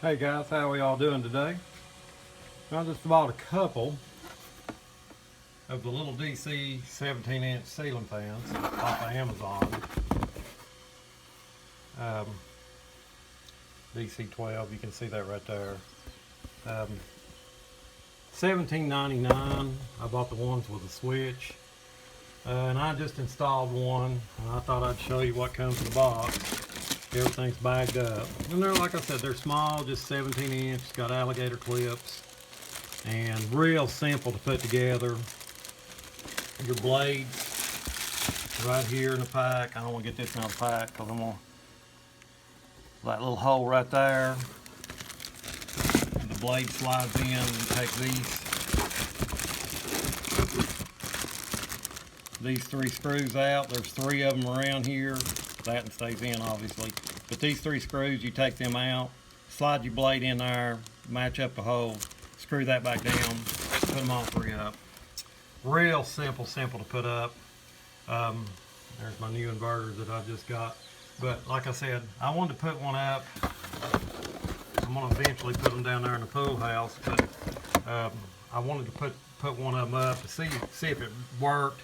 Hey guys, how are y'all doing today? I just bought a couple of the little DC 17-inch ceiling fans off of Amazon. DC 12, you can see that right there. $17.99. I bought the ones with a switch. And I just installed one, and I thought I'd show you what comes in the box. Everything's bagged up. And they're, like I said, they're small, just 17 inch, got alligator clips, and real simple to put together. Your blades right here in the pack. I don't want to get this out of the pack because I'm going to, that little hole right there. And the blade slides in, and you take these three screws out. There's three of them around here. That one stays in, obviously. But these three screws, you take them out, slide your blade in there, match up the hole, screw that back down, put them all three up. Real simple to put up. There's my new inverter that I just got. But like I said, I wanted to put one up. I'm gonna eventually put them down there in the pool house, but I wanted to put one of them up to see if it worked,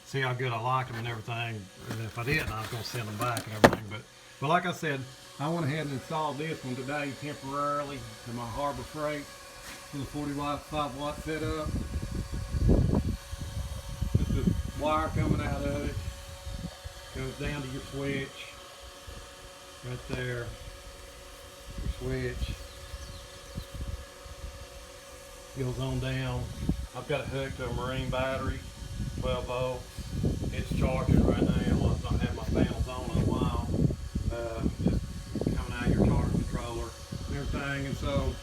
see how good I liked them and everything. And if I didn't, I was gonna send them back and everything. But like I said, I went ahead and installed this one today temporarily to my Harbor Freight with a 45 watt setup. Just the wire coming out of it goes down to your switch right there. Your switch goes on down. I've got it hooked to a marine battery, 12 volts. It's charging right now. I've not had my panels on in a while. Just coming out of your charger controller and everything. And so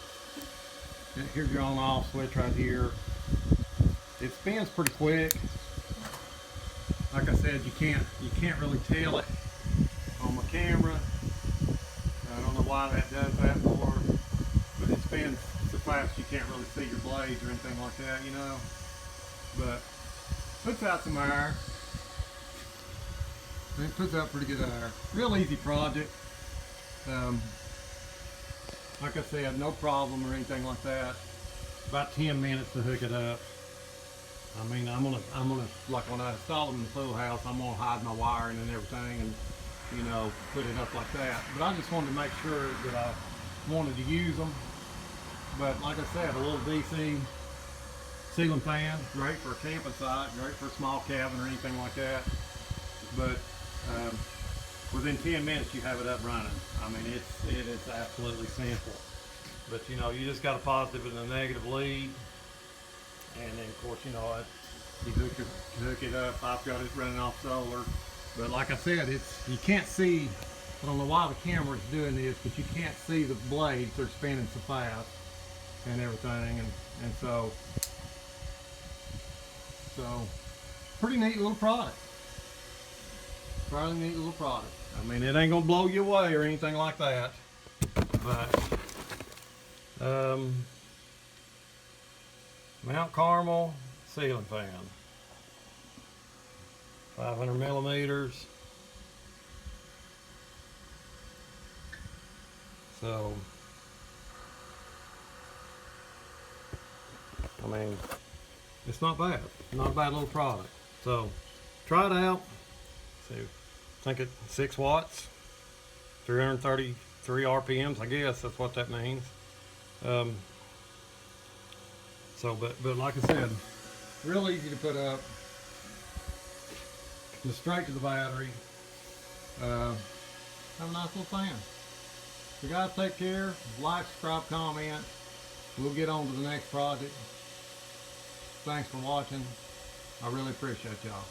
here's your on-off switch right here. It spins pretty quick. Like I said, you can't really tell it on my camera. I don't know why that does that for, but it spins so fast you can't really see your blades or anything like that, you know. But puts out some air. It puts out pretty good air. Real easy project. Like I said, no problem or anything like that. About 10 minutes to hook it up. I mean, I'm gonna like when I install them in the pool house, I'm gonna hide my wiring and everything, and you know, put it up like that. But I just wanted to make sure that I wanted to use them. But like I said, a little DC ceiling fan, great for a camping site, great for a small cabin or anything like that. But within 10 minutes you have it up running. I mean, it is absolutely simple. But you know, you just got a positive and a negative lead, and then of course, you know, you hook it up. I've got it running off solar. But like I said, you can't see. I don't know why the camera is doing this, but you can't see the blades. They're spinning so fast and everything, and so pretty neat little product. Fairly neat little product. I mean, it ain't gonna blow you away or anything like that, but Mount Carmel ceiling fan, 500 millimeters. So, I mean, it's not bad. Not a bad little product. So, try it out. So, I think it's 6 watts, 333 RPMs, I guess that's what that means. But like I said, real easy to put up. Just straight to the battery. Have a nice little fan. So guys, take care. Like, subscribe, comment. We'll get on to the next project. Thanks for watching. I really appreciate y'all.